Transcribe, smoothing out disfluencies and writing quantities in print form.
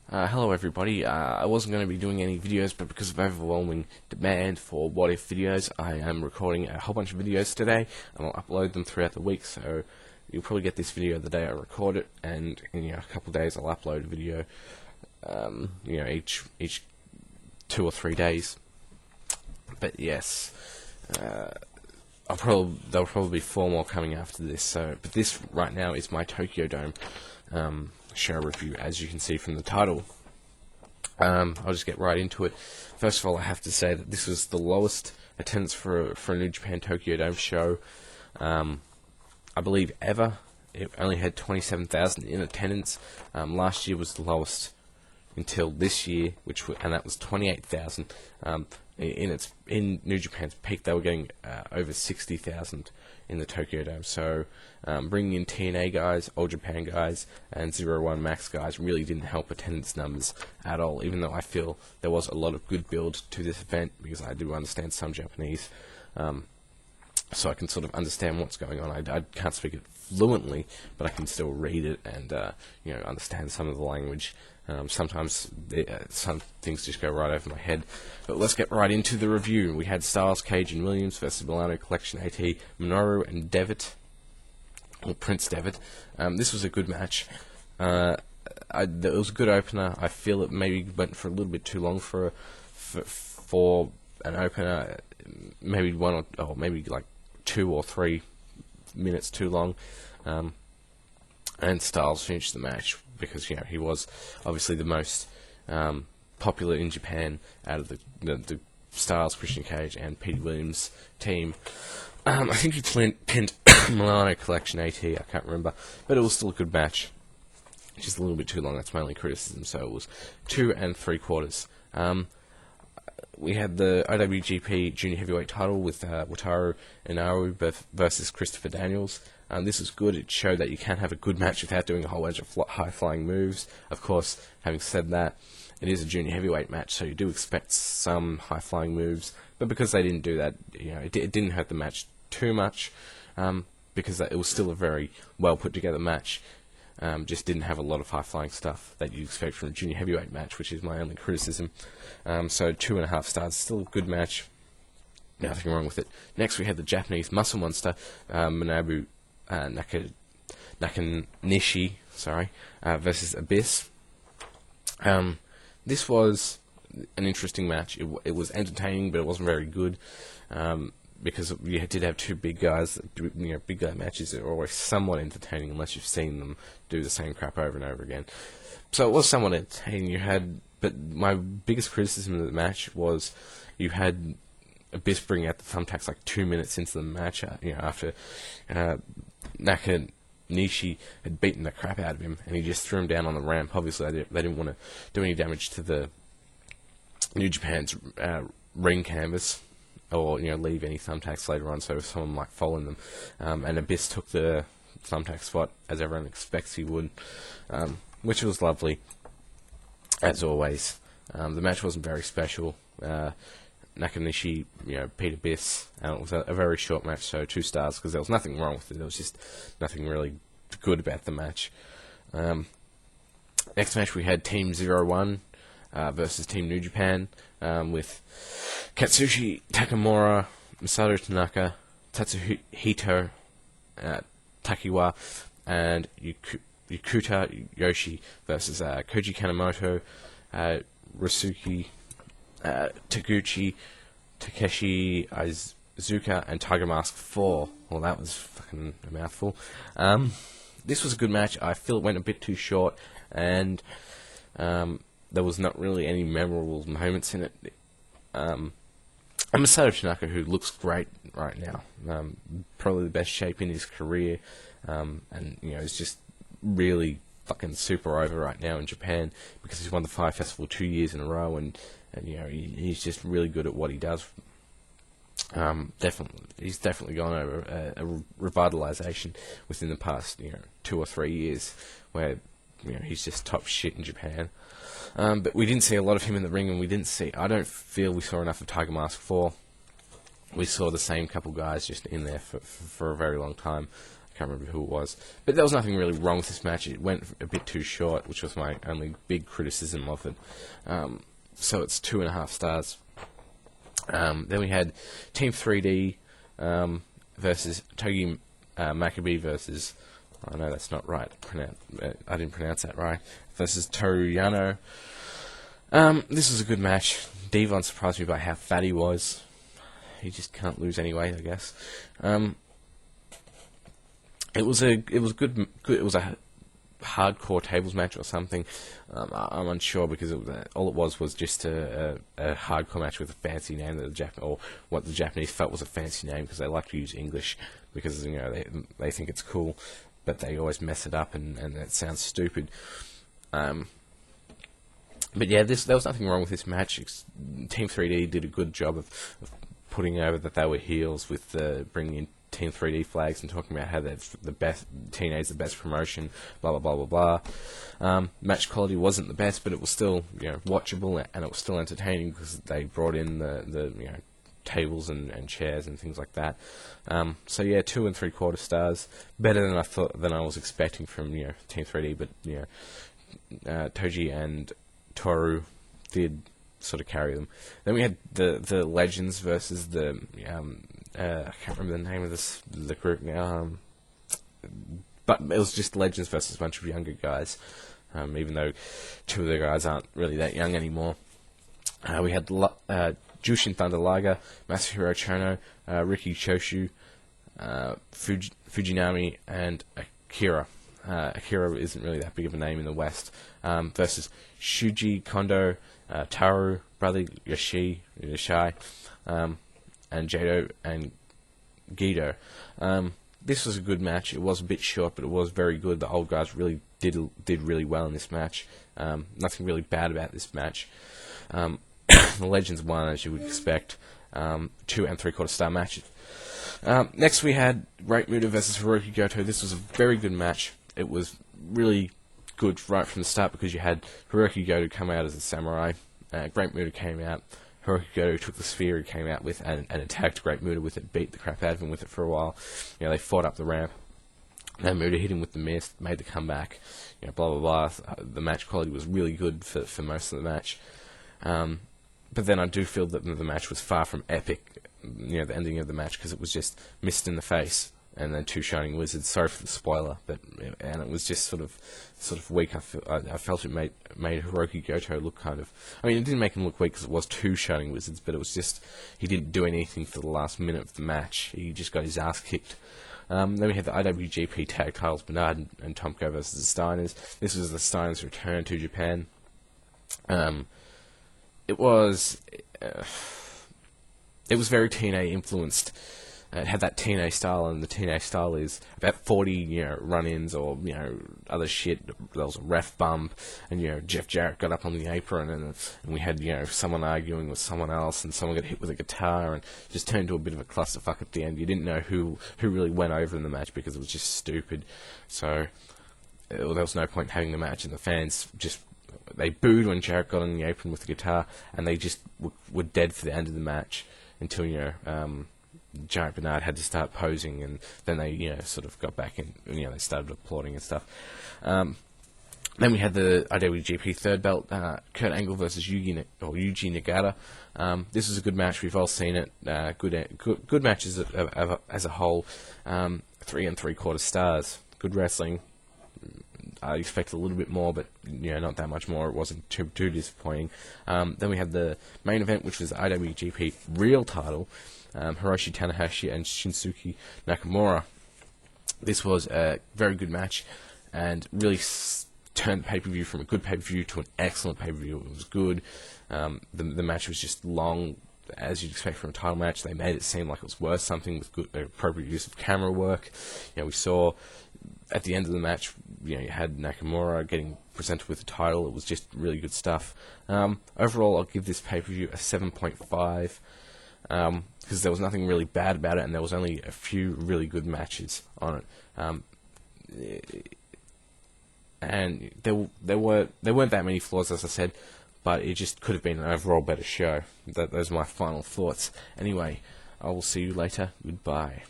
Hello everybody. I wasn't going to be doing any videos, but because of overwhelming demand for what if videos, I am recording a whole bunch of videos today, and I'll upload them throughout the week, so you'll probably get this video the day I record it, and in a couple of days I'll upload a video, each 2 or 3 days. But yes, there'll probably be 4 more coming after this, but this right now is my Tokyo Dome show review, as you can see from the title. I'll just get right into it. First of all, I have to say that this was the lowest attendance for a New Japan Tokyo Dome show, I believe, ever. It only had 27,000 in attendance. Last year was the lowest until this year, and that was 28,000. In New Japan's peak, they were getting over 60,000 in the Tokyo Dome. So bringing in TNA guys, All Japan guys, and 01 Max guys really didn't help attendance numbers at all, even though I feel there was a lot of good build to this event, because I do understand some Japanese, so I can sort of understand what's going on. I can't speak it fluently, but I can still read it and understand some of the language. Sometimes some things just go right over my head. But let's get right into the review. We had Styles, Cage, and Williams versus Millano, Collection AT, Minoru, and Devitt, or Prince Devitt. This was a good match. It was a good opener. I feel it maybe went for a little bit too long for an opener. Maybe maybe like 2 or 3 minutes too long. And Styles finished the match because he was obviously the most popular in Japan out of the Styles, Christian Cage, and Pete Williams team. I think he pinned Milano, Collection AT, I can't remember, but it was still a good match. Just a little bit too long, that's my only criticism, so it was 2 3/4. We had the IWGP Junior Heavyweight title with Wataru Inoue versus Christopher Daniels. This was good. It showed that you can have a good match without doing a whole bunch of high-flying moves. Of course, having said that, it is a junior heavyweight match, so you do expect some high-flying moves. But because they didn't do that, it didn't hurt the match too much, because it was still a very well-put-together match. Just didn't have a lot of high-flying stuff that you expect from a junior heavyweight match, which is my only criticism. So 2.5 stars, still a good match. Nothing wrong with it. Next, we had the Japanese Muscle Monster, Manabu Nakanishi, versus Abyss. This was an interesting match. It was entertaining, but it wasn't very good, because you did have 2 big guys. Big guy matches are always somewhat entertaining unless you've seen them do the same crap over and over again. So it was somewhat entertaining. But my biggest criticism of the match was you had Abyss bring out the thumbtacks like 2 minutes into the match, after Nakanishi had beaten the crap out of him, and he just threw him down on the ramp. Obviously, they didn't want to do any damage to the New Japan's ring canvas, or leave any thumbtacks later on, so someone might fall in them. And Abyss took the thumbtack spot, as everyone expects he would, which was lovely, as always. The match wasn't very special. Nakanishi, beat Abyss, and it was a very short match, so 2 stars, because there was nothing wrong with it. There was just nothing really good about the match. Next match, we had Team 01 versus Team New Japan, with Katsushi, Takemura, Masato Tanaka, Tatsuhito, Takawia, and Yukuda Yohsi versus Koji Kanamoto, Ryusuke, Taguchi, Takeshi, Iizuka, and Tiger Mask 4. Well, that was fucking a mouthful. This was a good match. I feel it went a bit too short, and there was not really any memorable moments in it. And Masato Tanaka, who looks great right now, probably the best shape in his career, and is just really fucking super over right now in Japan, because he's won the Fire Festival 2 years in a row, and he's just really good at what he does. He's definitely gone over a revitalization within the past 2 or 3 years, where he's just top shit in Japan. But we didn't see a lot of him in the ring, and I don't feel we saw enough of Tiger Mask 4. We saw the same couple guys just in there for a very long time. I can't remember who it was. But there was nothing really wrong with this match. It went a bit too short, which was my only big criticism of it. So it's 2.5 stars. Then we had Team 3D versus Togi Makabe versus... Oh, no, that's not right. I didn't pronounce that right. Versus Toru Yano. This was a good match. Devon surprised me by how fat he was. He just can't lose any weight, I guess. It was a hardcore tables match or something. I'm unsure because all it was just a hardcore match with a fancy name or what the Japanese felt was a fancy name, because they like to use English because they think it's cool, but they always mess it up and it sounds stupid. But yeah, there was nothing wrong with this match. Team 3D did a good job of putting over that they were heels with bringing in Team 3D flags and talking about how that's the best, TNA's the best promotion, blah blah blah blah blah. Match quality wasn't the best, but it was still watchable, and it was still entertaining because they brought in the tables and chairs and things like that. So yeah, 2 3/4 stars, better than I was expecting from Team 3D, but Toji and Toru did sort of carry them. Then we had the Legends versus the I can't remember the name of the group now, but it was just Legends versus a bunch of younger guys, even though 2 of the guys aren't really that young anymore. We had Jushin Thunder Liger, Masahiro Chono, Riki Choshu, Fujinami, and Akira. Akira isn't really that big of a name in the West, versus Shuji Kondo, Taru, Brother Yoshai, and Jado and Gedo. This was a good match. It was a bit short, but it was very good. The old guys really did really well in this match. Nothing really bad about this match. The Legends won, as you would expect. 2 3/4 star matches. Next we had Great Muta versus Hiroki Goto. This was a very good match. It was really good right from the start because you had Hiroki Goto come out as a samurai. Great Muta came out. Hiroki Goto took the spear he came out with and attacked Great Muta with it, beat the crap out of him with it for a while. They fought up the ramp. Then Muta hit him with the mist, made the comeback. Blah blah blah. The match quality was really good for most of the match. But then I do feel that the match was far from epic. The ending of the match, because it was just mist in the face and then 2 shining wizards. Sorry for the spoiler, and it was just sort of weak. I felt it made Hiroki Goto look kind of... I mean, it didn't make him look weak because it was 2 shining wizards, but it was just he didn't do anything for the last minute of the match. He just got his ass kicked. Then we had the IWGP Tag Titles, Bernard and Tomko versus the Steiners. This was the Steiners' return to Japan. It was very TNA influenced. It had that TNA style, and the TNA style is about 40, run-ins or, other shit. There was a ref bump, and, Jeff Jarrett got up on the apron, and we had, someone arguing with someone else, and someone got hit with a guitar, and just turned into a bit of a clusterfuck at the end. You didn't know who really went over in the match because it was just stupid. So, there was no point in having the match, and the fans just... They booed when Jarrett got on the apron with the guitar, and they just were dead for the end of the match until, Jarrett Bernard had to start posing, and then they, sort of got back in, they started applauding and stuff. Then we had the IWGP third belt, Kurt Angle versus Yugi Nagata. This was a good match. We've all seen it. Good matches as a whole. 3 3/4 stars. Good wrestling. I expected a little bit more, but not that much more. It wasn't too disappointing. Then we had the main event, which was the IWGP real title, Hiroshi Tanahashi and Shinsuke Nakamura. This was a very good match, and really turned the pay-per-view from a good pay-per-view to an excellent pay-per-view. It was good. The match was just long, as you'd expect from a title match. They made it seem like it was worth something with good, appropriate use of camera work. We saw at the end of the match, you had Nakamura getting presented with the title. It was just really good stuff. Overall, I'll give this pay-per-view a 7.5, because there was nothing really bad about it, and there was only a few really good matches on it. And there weren't that many flaws, as I said, but it just could have been an overall better show. Those are my final thoughts. Anyway, I will see you later. Goodbye.